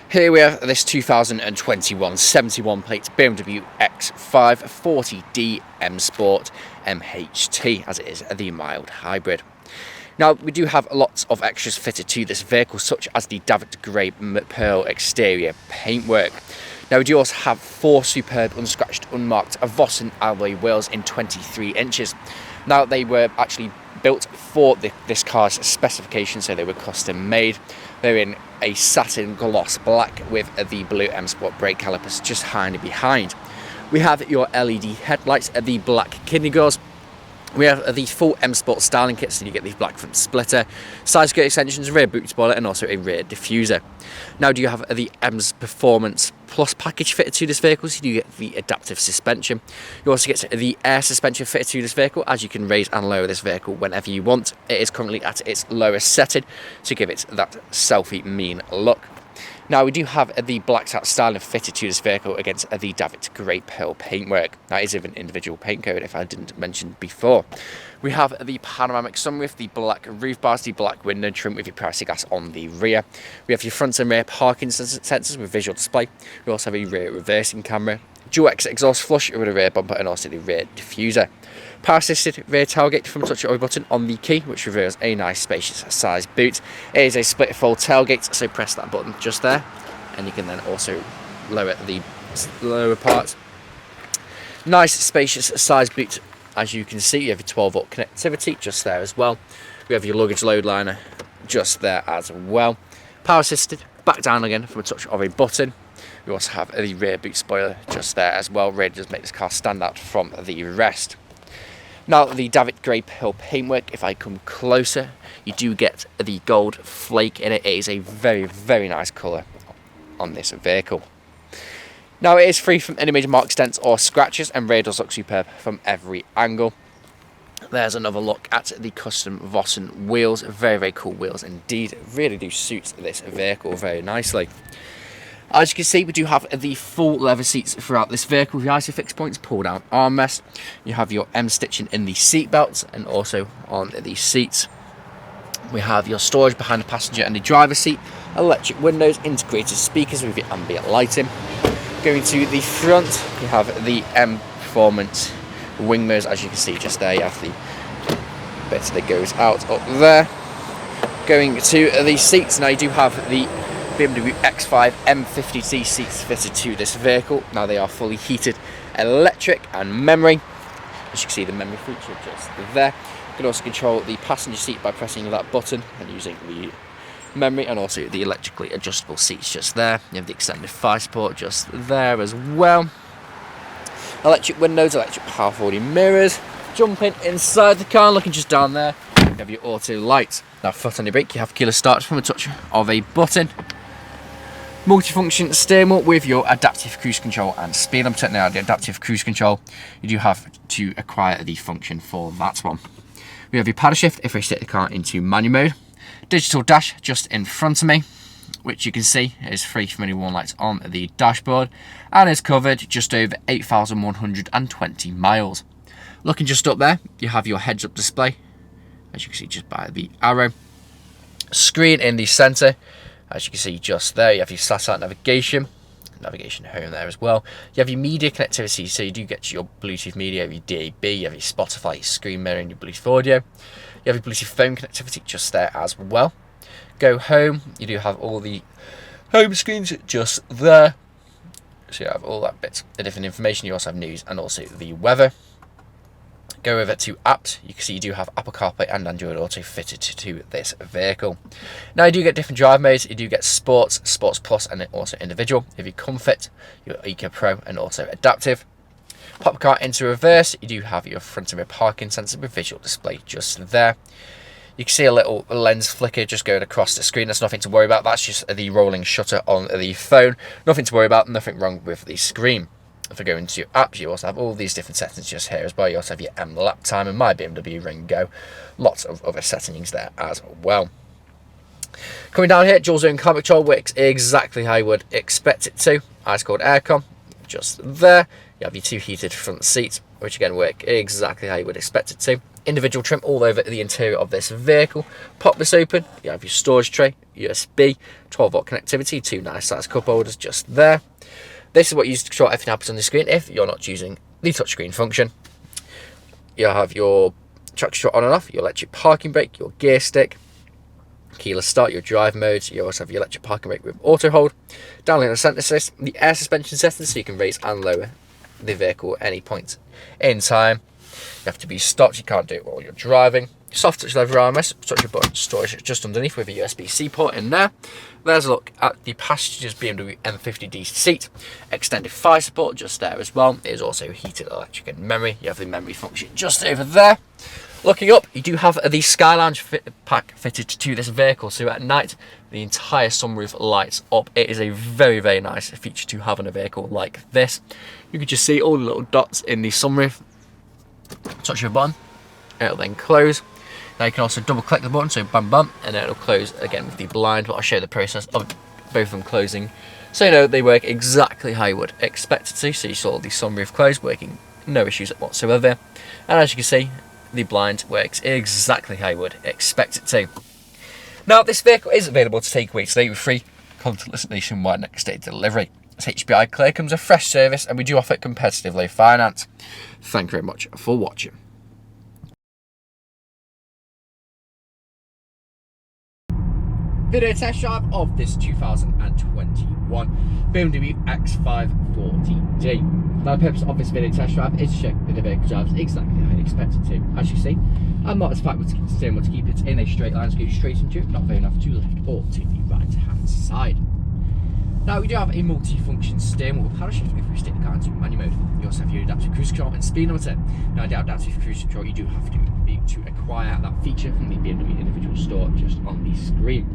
Here we have this 2021 71 plate BMW X5 40D M Sport MHT, as it is the mild hybrid. Now, we do have lots of extras fitted to this vehicle, such as the Davit Grey Pearl exterior paintwork. Now, we do also have 4 superb unscratched, unmarked Vossen alloy wheels in 23 inches. Now, they were actually built for this car's specifications, so they were custom made. They're in a satin gloss black with the blue M Sport brake calipers just behind. We have your LED headlights, the black kidney grills. We have the full M Sport styling kit, so you get the black front splitter, side skirt extensions, rear boot spoiler, and also a rear diffuser. Now, do you have the M's Performance Plus package fitted to this vehicle, so you do get the adaptive suspension. You also get the air suspension fitted to this vehicle, as you can raise and lower this vehicle whenever you want. It is currently at its lowest setting to give it that selfie mean look. Now, we do have the blacked out styling fitted to this vehicle against the Davit Grey Pearl paintwork. That is with an individual paint code, if I didn't mention before. We have the panoramic sunroof, the black roof bars, the black window trim with your privacy glass on the rear. We have your front and rear parking sensors with visual display. We also have a rear reversing camera, dual exhaust flush with a rear bumper, and also the rear diffuser. Power assisted rear tailgate from touch of a button on the key, which reveals a nice spacious size boot. It is a split fold tailgate, so press that button just there, and you can then also lower the lower part. Nice spacious size boot, as you can see. You have your 12-volt connectivity just there as well. We have your luggage load liner just there as well. Power assisted, back down again from a touch of a button. We also have the rear boot spoiler just there as well. Really does make this car stand out from the rest. Now, the Davit Grey Pearl paintwork, if I come closer, you do get the gold flake in it. It is a very, very nice colour on this vehicle. Now, it is free from any major marks, dents or scratches, and really does look superb from every angle. There's another look at the custom Vossen wheels. Very, very cool wheels indeed. Really do suit this vehicle very nicely. As you can see, we do have the full leather seats throughout this vehicle with the ISOFIX points, pull down armrest. You have your M stitching in the seat belts and also on the seats. We have your storage behind the passenger and the driver's seat, electric windows, integrated speakers with your ambient lighting. Going to the front, you have the M Performance wing mirrors, as you can see just there. You have the bit that goes out up there. Going to the seats, now you do have the BMW X5 M50D seats fitted to this vehicle. Now, they are fully heated, electric and memory. As you can see, the memory feature just there. You can also control the passenger seat by pressing that button and using the memory, and also the electrically adjustable seats just there. You have the extended thigh support just there as well. Electric windows, electric power folding mirrors. Jumping inside the car, looking just down there, you have your auto lights. Now, foot on your brake, you have keyless start from a touch of a button. Multifunction steering wheel with your adaptive cruise control and speed limiter. Now, the adaptive cruise control, you do have to acquire the function for that one. We have your paddle shift if we set the car into manual mode. Digital dash just in front of me, which you can see is free from any warning lights on the dashboard, and is covered just over 8,120 miles. Looking just up there, you have your heads-up display, as you can see just by the arrow. Screen in the centre. As you can see just there, you have your satellite navigation home there as well. You have your media connectivity, so you do get your Bluetooth media, your DAB, you have your Spotify, your screen mirror, and your Bluetooth audio. You have your Bluetooth phone connectivity just there as well. Go home, you do have all the home screens just there. So you have all that bit of different information. You also have news and also the weather. Go over to apps. You can see you do have Apple CarPlay and Android Auto fitted to this vehicle. Now, you do get different drive modes. You do get Sports, Sports Plus, and also Individual. You have your Comfort, your Eco Pro, and also Adaptive. Pop the car into reverse. You do have your front and rear parking sensor with visual display just there. You can see a little lens flicker just going across the screen. That's nothing to worry about. That's just the rolling shutter on the phone. Nothing to worry about. Nothing wrong with the screen. If I go into your apps, you also have all these different settings just here as well. You also have your M lap time and my BMW Ring Go. Lots of other settings there as well. Coming down here, dual zone climate control works exactly how you would expect it to. Ice cold aircon, just there. You have your 2 heated front seats, which again work exactly how you would expect it to. individual trim all over the interior of this vehicle. Pop this open, you have your storage tray, USB, 12-volt connectivity, 2 nice sized cup holders just there. This is what you use to control everything happens on the screen if you're not using the touchscreen function. You'll have your traction control on and off, your electric parking brake, your gear stick, keyless start, your drive modes. You also have your electric parking brake with auto hold, downlink and center assist, the air suspension settings so you can raise and lower the vehicle at any point in time. You have to be stopped, you can't do it while you're driving. Soft touch lever armrest, touch your button, storage just underneath with a USB-C port in there. There's a look at the passenger's BMW M50D seat. Extended fire support just there as well. It is also heated electric and memory. You have the memory function just over there. Looking up, you do have the Sky Lounge pack fitted to this vehicle, so at night the entire sunroof lights up. It is a very, very nice feature to have on a vehicle like this. You can just see all the little dots in the sunroof. Touch your button, it'll then close. Now you can also double click the button, so bam bam, and then it'll close again with the blind, but I'll show you the process of both of them closing. So you know they work exactly how you would expect it to. So you saw the sunroof close, working no issues whatsoever. And as you can see, the blind works exactly how you would expect it to. Now this vehicle is available to take away today with free contactless nationwide next day delivery. It's HPI clear, comes a fresh service, and we do offer competitive low finance. Thank you very much for watching. Video test drive of this 2021 BMW X5 40D. Now the purpose of this video test drive is to check that the vehicle drives exactly how you expect it to. As you see, I'm not as fact to keep it in a straight line, so go straight into it, not very enough to the left or to the right hand side. Now we do have a multi-function steering wheel with paddle shift if we stick the car into manual mode. You also have your adaptive cruise control and speedometer. Now the adaptive cruise control you do have to acquire that feature from the BMW individual store just on the screen.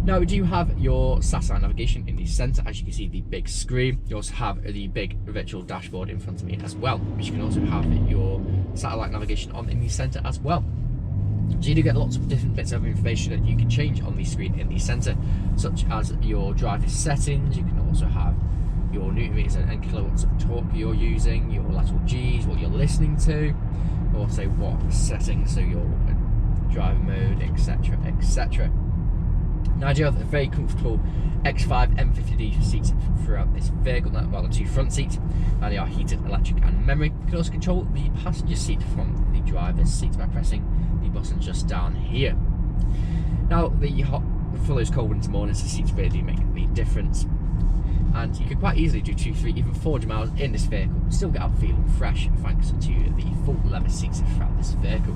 Now we do have your satellite navigation in the centre, as you can see the big screen. You also have the big virtual dashboard in front of me as well, which you can also have your satellite navigation on in the centre as well. So you do get lots of different bits of information that you can change on the screen in the centre, such as your driver settings. You can also have your newton meters and kilowatts of torque you're using, your lateral G's, what you're listening to, also what settings, so your driver mode, etc, etc. Now I do have a very comfortable X5 M50D seats throughout this vehicle, well the 2 front seats. Now they are heated, electric and memory. You can also control the passenger seat from the driver's seat by pressing the button just down here. Now for those cold winter mornings, the seats really do make the difference. And you can quite easily do 2, 3, even 400 miles in this vehicle and still get out feeling fresh thanks to the full leather seats throughout this vehicle.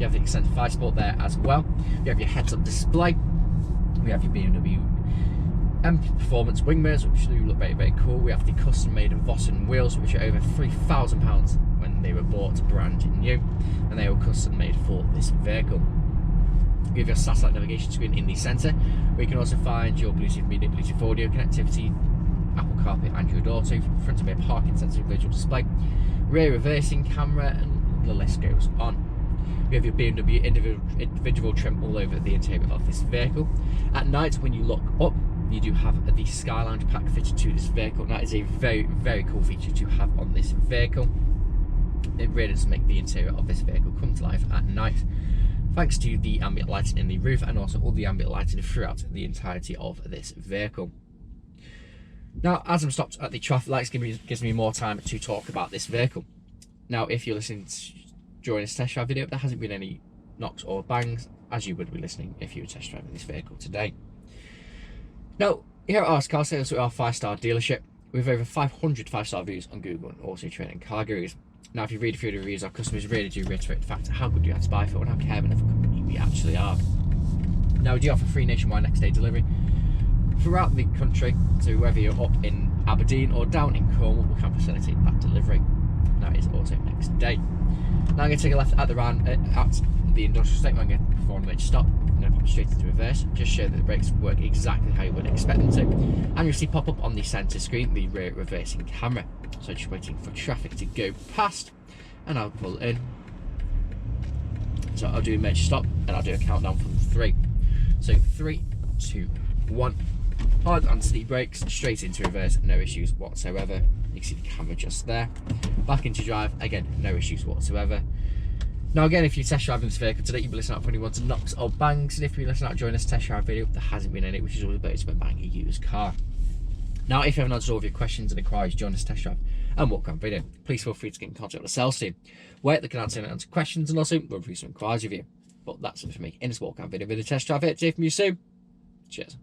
You have the extended fire support there as well. You have your heads-up display. We have your BMW M Performance wing mirrors, which do look very, very cool. We have the custom-made Vossen wheels, which are over £3,000 when they were bought brand new, and they were custom-made for this vehicle. We have your satellite navigation screen in the centre, where you can also find your Bluetooth media, Bluetooth audio connectivity, Apple CarPlay, Android Auto, front and rear parking sensor, visual display, rear reversing camera, and the list goes on. We have your BMW individual trim all over the interior of this vehicle. At night, when you look up, you do have the Sky Lounge pack fitted to this vehicle. That is a very, very cool feature to have on this vehicle. It really does make the interior of this vehicle come to life at night, thanks to the ambient lighting in the roof and also all the ambient lighting throughout the entirety of this vehicle. Now, as I'm stopped at the traffic lights, gives me more time to talk about this vehicle. Now, if you're listening during this test drive video, there hasn't been any knocks or bangs, as you would be listening if you were test driving this vehicle today. Now, here at Car Sales, we are a 5-star dealership with over 500 5-star reviews on Google and Autotrader and Car Gurus. Now, if you read through the reviews, our customers really do reiterate the fact of how good you have to buy for and how caring of a company we actually are. Now, we do offer free nationwide next day delivery throughout the country, so whether you're up in Aberdeen or down in Cornwall, we can facilitate that delivery. That is also next day. Now I'm going to take a left at the industrial estate. I'm going to perform a major stop. I'm going to pop straight into reverse, just show that the brakes work exactly how you would expect them to. And you'll see pop up on the centre screen the rear reversing camera. So just waiting for traffic to go past, and I'll pull in. So I'll do a major stop, and I'll do a countdown from 3. So 3, 2, 1. Hard onto the brakes, straight into reverse, no issues whatsoever. You can see the camera just there. Back into drive, again, no issues whatsoever. Now again, if you're test driving this vehicle today, you'll be listening out for any ones and knocks or bangs, and if you're listening out during this test drive video, there hasn't been any, which is always better to bang a used car. Now, if you haven't answered all of your questions and inquiries during this test drive and walk around video, please feel free to get in contact with the sales team, where they can answer questions and also run through some inquiries with you. But that's it for me in this walk around video with a test drive here. Jay from you soon. Cheers.